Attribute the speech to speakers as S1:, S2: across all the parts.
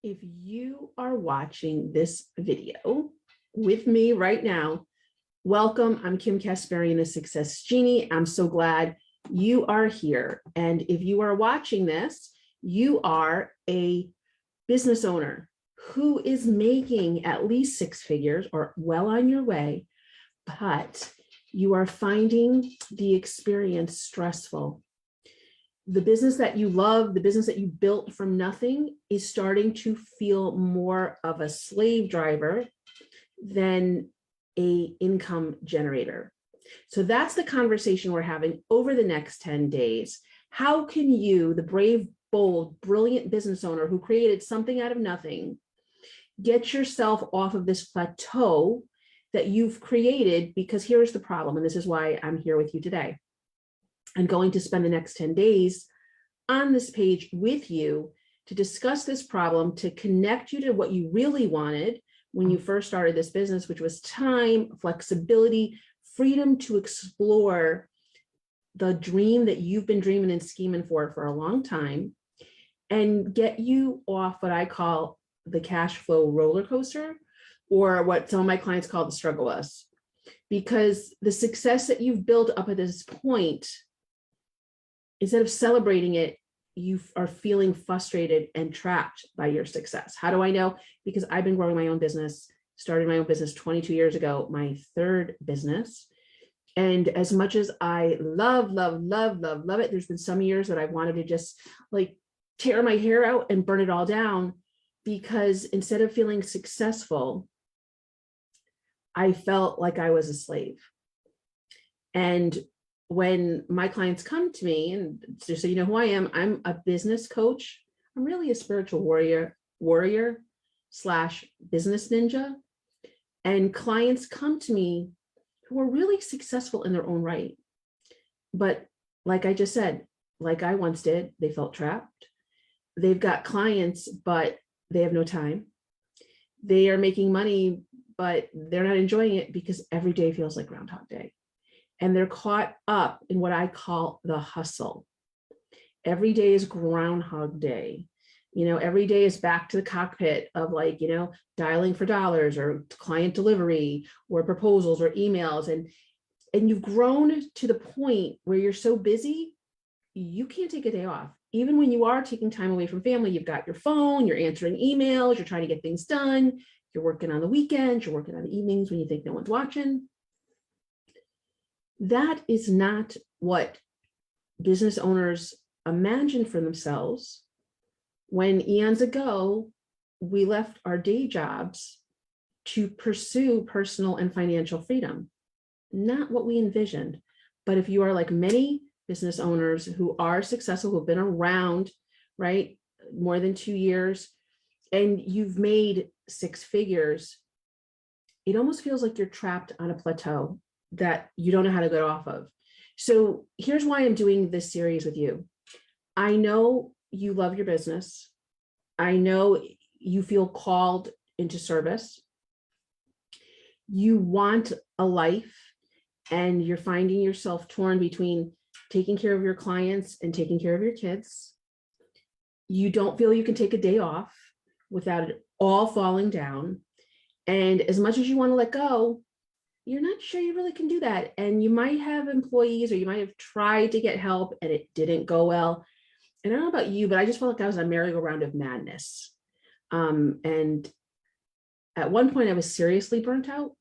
S1: If you are watching this video with me right now, welcome. I'm Kim Kasparian, the Success Genie. I'm so glad you are here. And if you are watching this, you are a business owner who is making at least six figures or well on your way, but you are finding the experience stressful. The business that you love, the business that you built from nothing is starting to feel more of a slave driver than an income generator. So that's the conversation we're having over the next 10 days. How can you, the brave, bold, brilliant business owner who created something out of nothing, get yourself off of this plateau that you've created? Because here's the problem, and this is why I'm here with you today. I'm going to spend the next 10 days on this page with you to discuss this problem, to connect you to what you really wanted when you first started this business, which was time, flexibility, freedom to explore the dream that you've been dreaming and scheming for a long time, and get you off what I call the cash flow roller coaster, or what some of my clients call the struggle bus. Because the success that you've built up at this point, instead of celebrating it, you are feeling frustrated and trapped by your success. How do I know? Because I've been growing my own business, started my own business 22 years ago, my third business. And as much as I love it, there's been some years that I wanted to just like tear my hair out and burn it all down, because instead of feeling successful, I felt like I was a slave. And when my clients come to me, and just so you know who I am, I'm a business coach. I'm really a spiritual warrior slash business ninja. And clients come to me who are really successful in their own right. But like I just said, like I once did, they felt trapped. They've got clients, but they have no time. They are making money, but they're not enjoying it because every day feels like Groundhog Day. And they're caught up in what I call the hustle. Every day is Groundhog Day. Every day is back to the cockpit of dialing for dollars or client delivery or proposals or emails. And you've grown to the point where you're so busy, you can't take a day off. Even when you are taking time away from family, you've got your phone, you're answering emails, you're trying to get things done. You're working on the weekends, you're working on the evenings when you think no one's watching. That is not what business owners imagine for themselves when eons ago we left our day jobs to pursue personal and financial freedom. Not what we envisioned. But if you are like many business owners who are successful, who've been around, right, more than 2 years, and you've made six figures, it almost feels like you're trapped on a plateau that you don't know how to get off of. So here's why I'm doing this series with you. I know you love your business. I know you feel called into service. You want a life, and you're finding yourself torn between taking care of your clients and taking care of your kids. You don't feel you can take a day off without it all falling down. And as much as you want to let go, you're not sure you really can do that. And you might have employees, or you might have tried to get help and it didn't go well. And I don't know about you, but I just felt like I was on a merry-go-round of madness. And at one point I was seriously burnt out,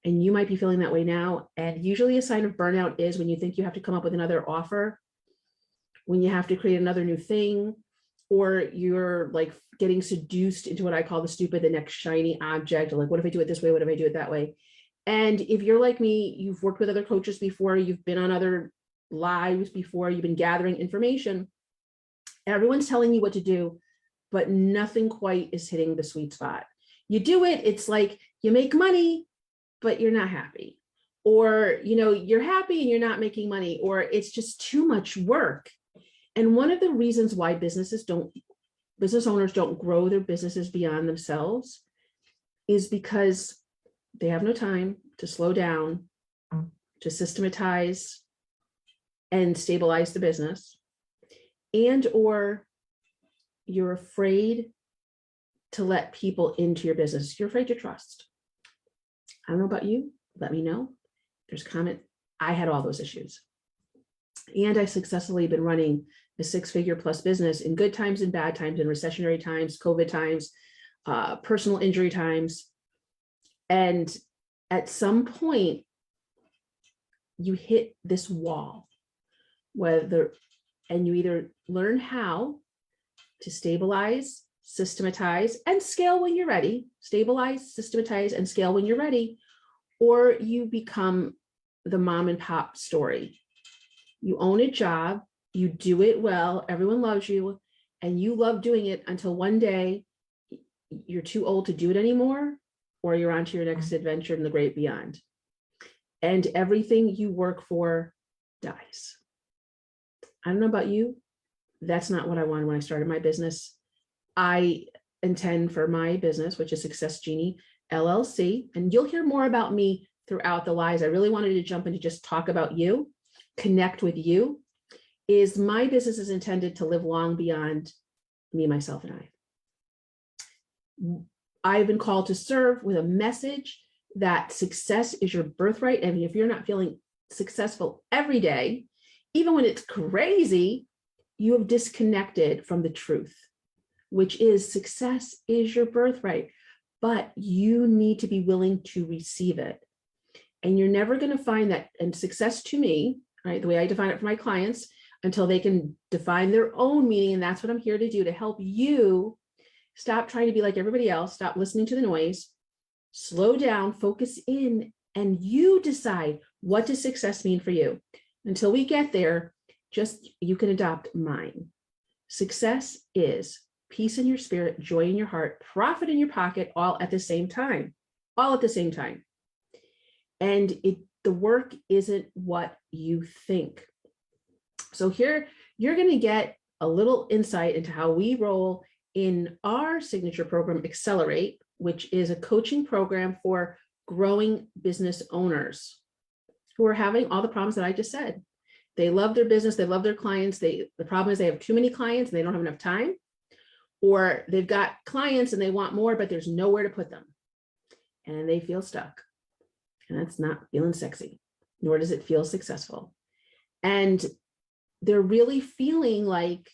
S1: and you might be feeling that way now. And usually a sign of burnout is when you think you have to come up with another offer, when you have to create another new thing, or you're like getting seduced into what I call the next shiny object. Like, what if I do it this way? What if I do it that way? And if you're like me, you've worked with other coaches before, you've been on other lives before, you've been gathering information. Everyone's telling you what to do, but nothing quite is hitting the sweet spot. You do it, it's like you make money, but you're not happy. Or, you're happy and you're not making money, or it's just too much work. And one of the reasons why business owners don't grow their businesses beyond themselves is because they have no time to slow down, to systematize and stabilize the business, and or you're afraid to let people into your business. You're afraid to trust. I don't know about you. Let me know. There's a comment. I had all those issues. And I successfully been running a 6-figure plus business in good times and bad times, in recessionary times, COVID times, personal injury times. And at some point, you hit this wall, and you either learn how to stabilize, systematize, and scale when you're ready, stabilize, systematize, and scale when you're ready, or you become the mom and pop story. You own a job, you do it well, everyone loves you, and you love doing it until one day you're too old to do it anymore, or you're on to your next adventure in the great beyond. And everything you work for dies. I don't know about you. That's not what I wanted when I started my business. I intend for my business, which is Success Genie LLC, and you'll hear more about me throughout the lives. I really wanted to jump in to just talk about you, connect with you. Is my business is intended to live long beyond me, myself, and I. I've been called to serve with a message that success is your birthright. And if you're not feeling successful every day, even when it's crazy, you have disconnected from the truth, which is success is your birthright, but you need to be willing to receive it. And you're never going to find that. And success to me, right, the way I define it for my clients, until they can define their own meaning. And that's what I'm here to do, to help you stop trying to be like everybody else, stop listening to the noise, slow down, focus in, and you decide what does success mean for you. Until we get there, you can adopt mine. Success is peace in your spirit, joy in your heart, profit in your pocket, all at the same time, And the work isn't what you think. So here, you're going to get a little insight into how we roll in our signature program, Accelerate, which is a coaching program for growing business owners who are having all the problems that I just said. They love their business, they love their clients. The problem is they have too many clients and they don't have enough time, or they've got clients and they want more, but there's nowhere to put them. And they feel stuck. And that's not feeling sexy, nor does it feel successful. And they're really feeling like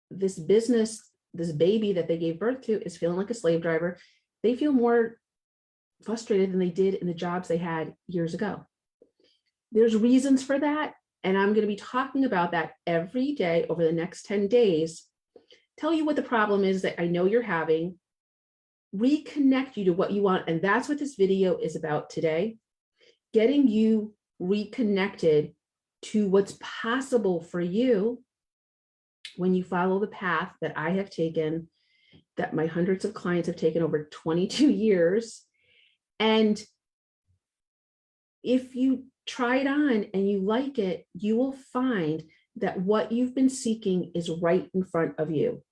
S1: this business, this baby that they gave birth to, is feeling like a slave driver. They feel more frustrated than they did in the jobs they had years ago. There's reasons for that. And I'm going to be talking about that every day over the next 10 days. Tell you what the problem is that I know you're having, reconnect you to what you want. And that's what this video is about today, getting you reconnected to what's possible for you when you follow the path that I have taken, that my hundreds of clients have taken over 22 years. And if you try it on and you like it, you will find that what you've been seeking is right in front of you.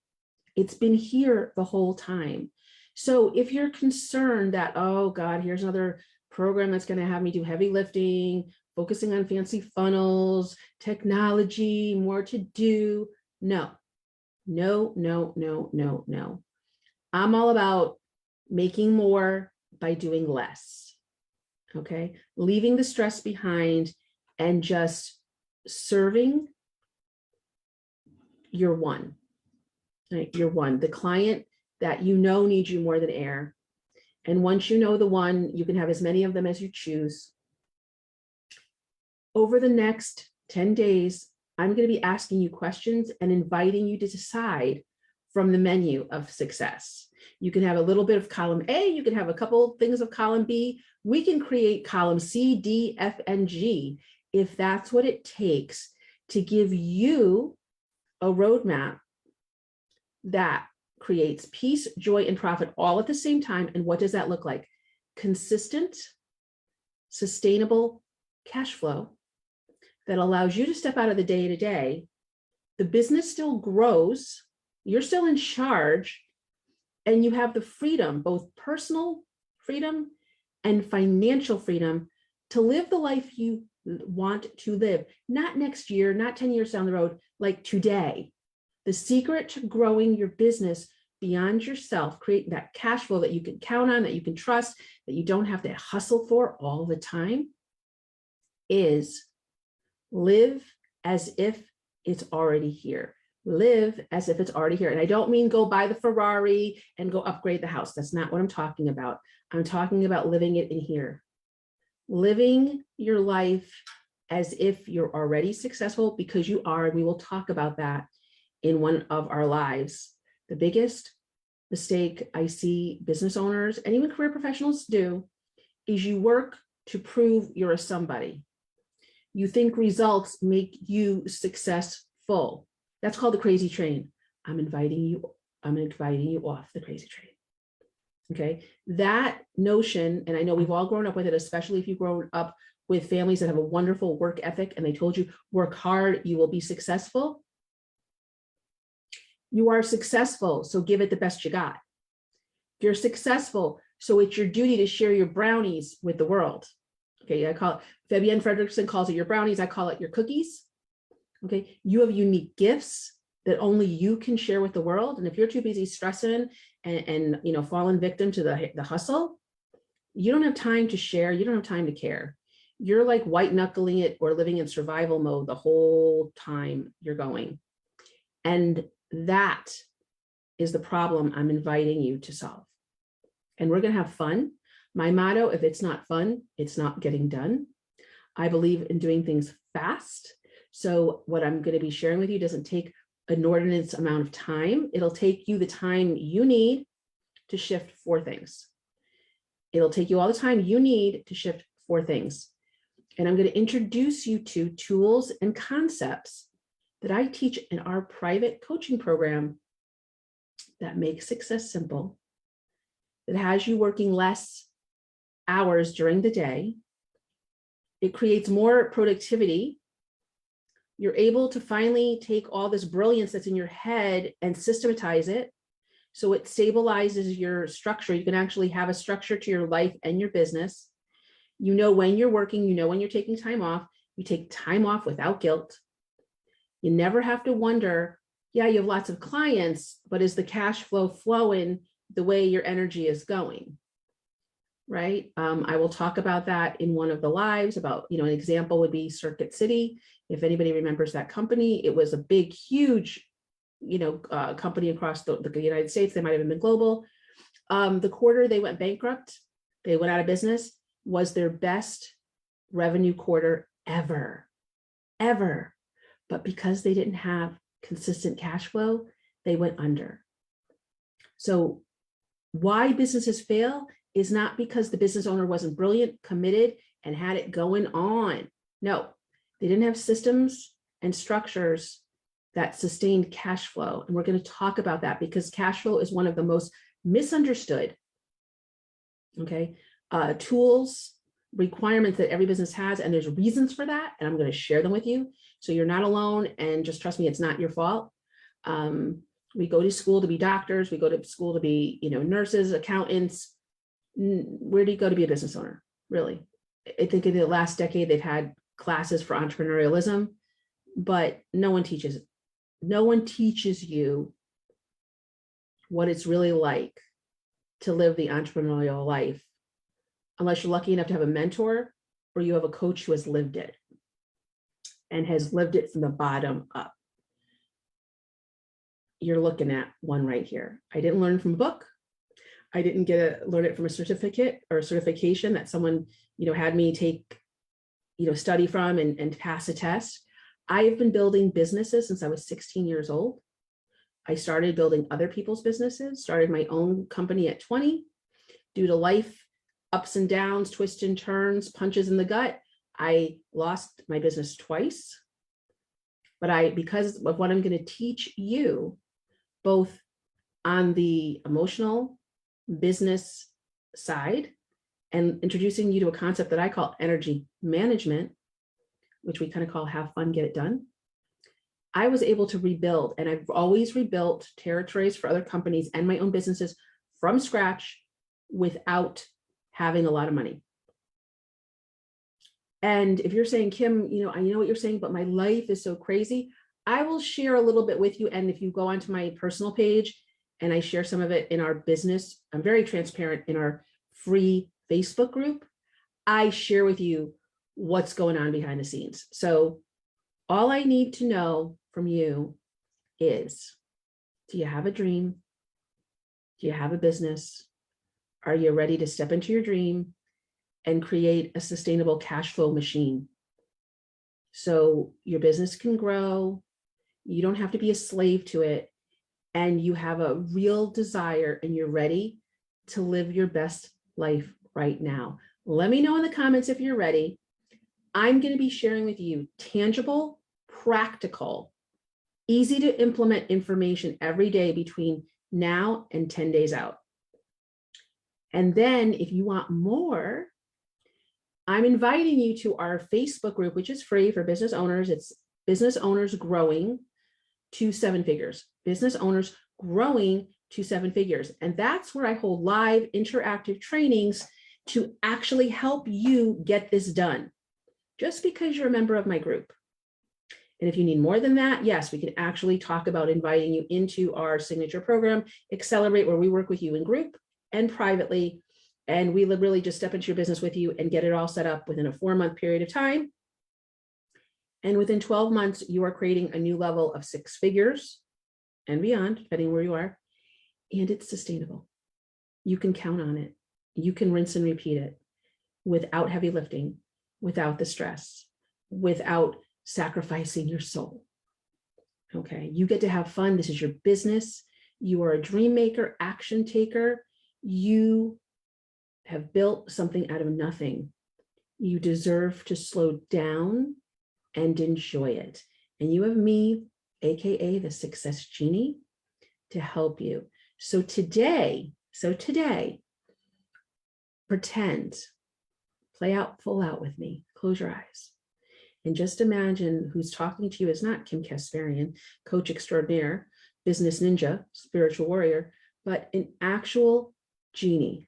S1: It's been here the whole time. So if you're concerned that, oh God, here's another program that's going to have me do heavy lifting, focusing on fancy funnels, technology, more to do. No. I'm all about making more by doing less. Okay. Leaving the stress behind and just serving your one, right? Your one, the client that you know needs you more than air. And once you know the one, you can have as many of them as you choose. Over the next 10 days, I'm going to be asking you questions and inviting you to decide from the menu of success. You can have a little bit of column A, you can have a couple things of column B. We can create column C, D, F, and G if that's what it takes to give you a roadmap that creates peace, joy, and profit all at the same time. And what does that look like? Consistent, sustainable cash flow that allows you to step out of the day-to-day. The business still grows, you're still in charge, and you have the freedom, both personal freedom and financial freedom, to live the life you want to live. Not next year, not 10 years down the road, like today. The secret to growing your business beyond yourself, create that cash flow that you can count on, that you can trust, that you don't have to hustle for all the time, is live as if it's already here. Live as if it's already here. And I don't mean go buy the Ferrari and go upgrade the house. That's not what I'm talking about. I'm talking about living it in here. Living your life as if you're already successful, because you are, and we will talk about that in one of our lives. The biggest mistake I see business owners and even career professionals do is you work to prove you're a somebody. You think results make you successful. That's called the crazy train. I'm inviting you off the crazy train. Okay. That notion, and I know we've all grown up with it, especially if you've grown up with families that have a wonderful work ethic and they told you, work hard, you will be successful. You are successful, so give it the best you got. You're successful, so it's your duty to share your brownies with the world. Okay, I call it, Fabienne Fredrickson calls it your brownies, I call it your cookies. Okay, you have unique gifts that only you can share with the world. And if you're too busy stressing and falling victim to the hustle, you don't have time to share, you don't have time to care. You're like white knuckling it or living in survival mode the whole time you're going. And that is the problem I'm inviting you to solve. And we're going to have fun. My motto, if it's not fun, it's not getting done. I believe in doing things fast. So what I'm going to be sharing with you doesn't take an inordinate amount of time. It'll take you the time you need to shift 4 things. It'll take you all the time you need to shift 4 things. And I'm going to introduce you to tools and concepts that I teach in our private coaching program that make success simple, that has you working less hours during the day. It creates more productivity. You're able to finally take all this brilliance that's in your head and systematize it. So it stabilizes your structure. You can actually have a structure to your life and your business. You know when you're working, you know when you're taking time off. You take time off without guilt. You never have to wonder, yeah, you have lots of clients, but is the cash flow flowing the way your energy is going? Right? I will talk about that in one of the lives about, an example would be Circuit City. If anybody remembers that company, it was a big, huge, company across the United States. They might have been global. The quarter they went bankrupt, they went out of business, was their best revenue quarter ever. But because they didn't have consistent cash flow, they went under. So why businesses fail is not because the business owner wasn't brilliant, committed, and had it going on. No, they didn't have systems and structures that sustained cash flow. And we're going to talk about that because cash flow is one of the most misunderstood, tools, requirements that every business has. And there's reasons for that. And I'm going to share them with you. So you're not alone. And just trust me, it's not your fault. We go to school to be doctors. We go to school to be, nurses, accountants. Where do you go to be a business owner? Really? I think in the last decade, they've had classes for entrepreneurialism, but no one teaches you what it's really like to live the entrepreneurial life, unless you're lucky enough to have a mentor or you have a coach who has lived it and has lived it from the bottom up. You're looking at one right here. I didn't learn from a book. I didn't learn it from a certificate or a certification that someone, had me take, study from and pass a test. I have been building businesses since I was 16 years old. I started building other people's businesses, started my own company at 20. Due to life ups and downs, twists and turns, punches in the gut, I lost my business twice. But because of what I'm going to teach you, both on the emotional business side and introducing you to a concept that I call energy management, which we kind of call have fun, get it done. I was able to rebuild, and I've always rebuilt territories for other companies and my own businesses from scratch without having a lot of money. And if you're saying, Kim, I know what you're saying, but my life is so crazy, I will share a little bit with you. And if you go onto my personal page and I share some of it in our business. I'm very transparent in our free Facebook group. I share with you what's going on behind the scenes. So all I need to know from you is, do you have a dream? Do you have a business? Are you ready to step into your dream and create a sustainable cash flow machine so your business can grow? You don't have to be a slave to it, and you have a real desire and you're ready to live your best life right now. Let me know in the comments if you're ready. I'm going to be sharing with you tangible, practical, easy to implement information every day between now and 10 days out. And then if you want more, I'm inviting you to our Facebook group, which is free for business owners. It's Business Owners Growing to 7 Figures. Business Owners Growing to 7 Figures. And that's where I hold live interactive trainings to actually help you get this done, just because you're a member of my group. And if you need more than that, yes, we can actually talk about inviting you into our signature program, Accelerate, where we work with you in group and privately. And we really just step into your business with you and get it all set up within a 4-month period of time. And within 12 months, you are creating a new level of 6 figures and beyond, depending where you are. And it's sustainable. You can count on it. You can rinse and repeat it without heavy lifting, without the stress, without sacrificing your soul. Okay, you get to have fun. This is your business. You are a dream maker, action taker. You have built something out of nothing. You deserve to slow down and enjoy it. And you have me, AKA the Success Genie, to help you. So today, pretend, play out full out with me. Close your eyes. And just imagine who's talking to you is not Kim Kasparian, coach extraordinaire, business ninja, spiritual warrior, but an actual genie.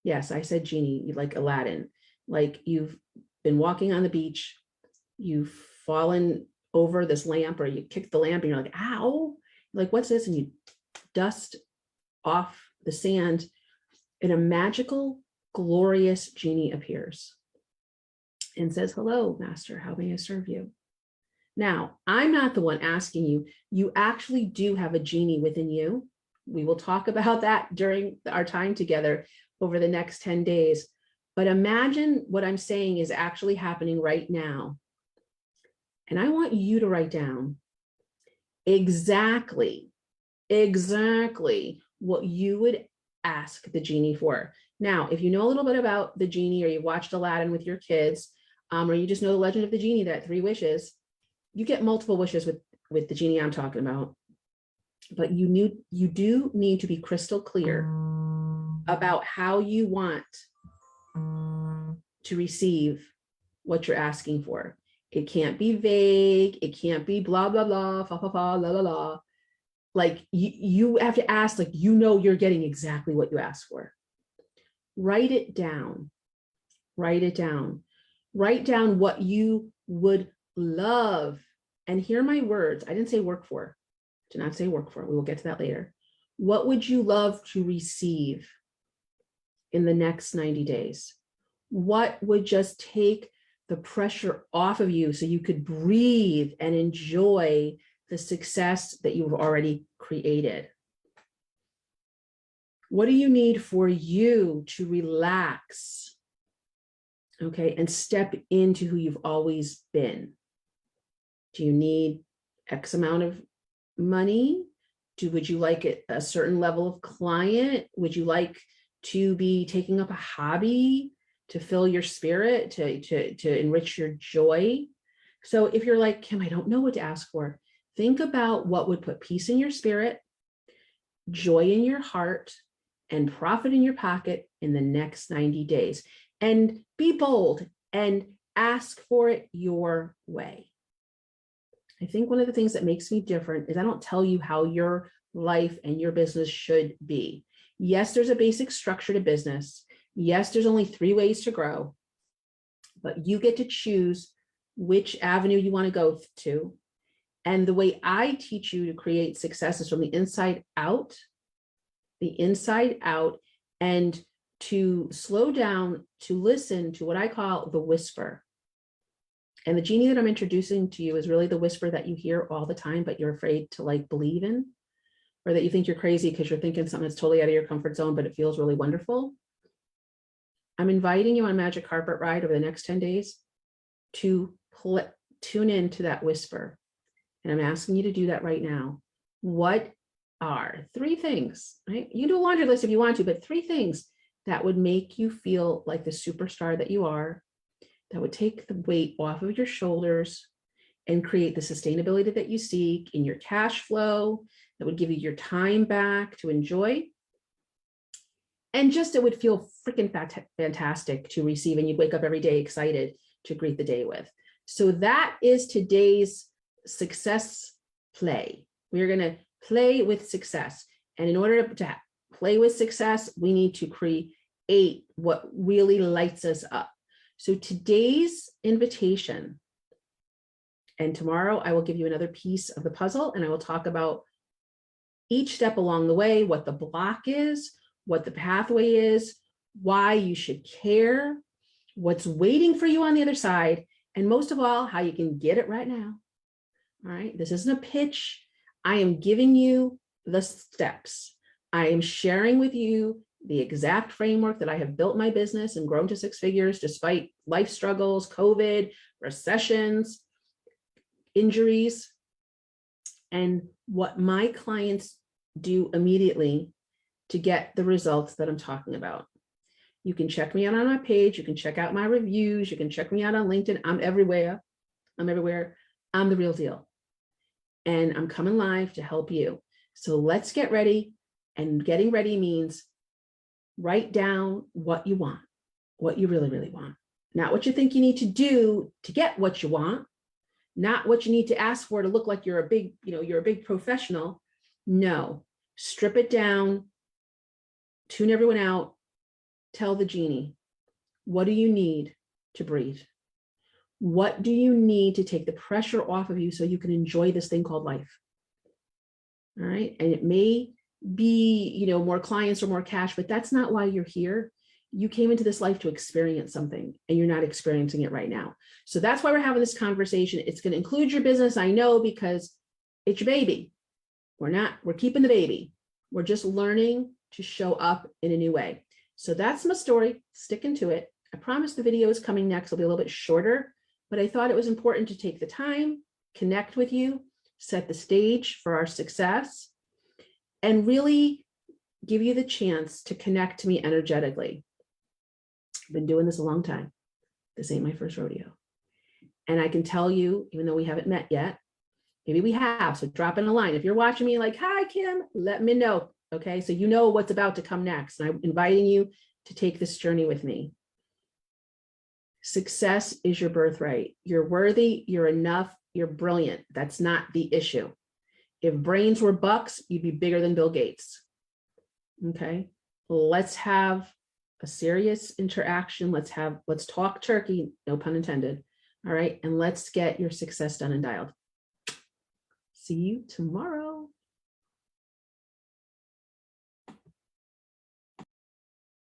S1: Yes, I said genie, like Aladdin, like you've been walking on the beach, you've fallen over this lamp, or you kicked the lamp and you're like, ow, like, what's this? And you dust off the sand, and a magical, glorious genie appears and says, hello, master, how may I serve you? Now, I'm not the one asking you. You actually do have a genie within you. We will talk about that during our time together over the next 10 days. But imagine what I'm saying is actually happening right now. And I want you to write down exactly what you would ask the genie for. Now, if you know a little bit about the genie, or you watched Aladdin with your kids, or you just know the legend of the genie, that 3 wishes, you get multiple wishes with the genie I'm talking about. But you do need to be crystal clear about how you want to receive what you're asking for. It can't be vague. It can't be blah, blah, blah, fa, fa, fa, la, la, la. Like you have to ask, like, you're getting exactly what you asked for. Write it down. Write it down. Write down what you would love. And hear my words. I didn't say work for. Do not say work for. We will get to that later. What would you love to receive in the next 90 days? What would just take the pressure off of you so you could breathe and enjoy the success that you've already created? What do you need for you to relax, okay, and step into who you've always been? Do you need X amount of money? Would you like a certain level of client? Would you like to be taking up a hobby to fill your spirit, to enrich your joy? So if you're like, Kim, I don't know what to ask for, think about what would put peace in your spirit, joy in your heart, and profit in your pocket in the next 90 days. And be bold and ask for it your way. I think one of the things that makes me different is I don't tell you how your life and your business should be. Yes, there's a basic structure to business. Yes, there's only 3 ways to grow, but you get to choose which avenue you want to go to. And the way I teach you to create success is from the inside out, and to slow down, to listen to what I call the whisper. And the genie that I'm introducing to you is really the whisper that you hear all the time, but you're afraid to like believe in, or that you think you're crazy because you're thinking something that's totally out of your comfort zone, but it feels really wonderful. I'm inviting you on a magic carpet ride over the next 10 days to tune into that whisper. And I'm asking you to do that right now. What are 3 things, right? You can do a laundry list if you want to, but 3 things that would make you feel like the superstar that you are, that would take the weight off of your shoulders and create the sustainability that you seek in your cash flow, that would give you your time back to enjoy. And just, it would feel freaking fantastic to receive, and you'd wake up every day excited to greet the day with. So that is today's success play. We're going to play with success. And in order to play with success, we need to create what really lights us up. So today's invitation, and tomorrow I will give you another piece of the puzzle, and I will talk about each step along the way, what the block is, what the pathway is, why you should care, what's waiting for you on the other side, and most of all, how you can get it right now. All right, this isn't a pitch. I am giving you the steps. I am sharing with you the exact framework that I have built my business and grown to 6 figures despite life struggles, COVID, recessions, injuries, and what my clients do immediately to get the results that I'm talking about. You can check me out on my page. You can check out my reviews. You can check me out on LinkedIn. I'm everywhere. I'm the real deal. And I'm coming live to help you. So let's get ready. And getting ready means write down what you want, what you really, really want. Not what you think you need to do to get what you want, not what you need to ask for to look like you're a big professional. No, strip it down, tune everyone out, tell the genie, what do you need to breathe? What do you need to take the pressure off of you so you can enjoy this thing called life? All right. And it may be, more clients or more cash, but that's not why you're here. You came into this life to experience something, and you're not experiencing it right now. So that's why we're having this conversation. It's going to include your business. I know, because it's your baby. We're keeping the baby. We're just learning to show up in a new way. So that's my story, sticking to it. I promise the video is coming next. It'll be a little bit shorter, but I thought it was important to take the time, connect with you, set the stage for our success, and really give you the chance to connect to me energetically. I've been doing this a long time. This ain't my first rodeo. And I can tell you, even though we haven't met yet, maybe we have, so drop in a line. If you're watching me like, hi, Kim, let me know. Okay, so you know what's about to come next. And I'm inviting you to take this journey with me. Success is your birthright. You're worthy, you're enough, you're brilliant. That's not the issue. If brains were bucks, you'd be bigger than Bill Gates. Okay, let's have a serious interaction. Let's talk turkey, no pun intended. All right, and let's get your success done and dialed. See you tomorrow.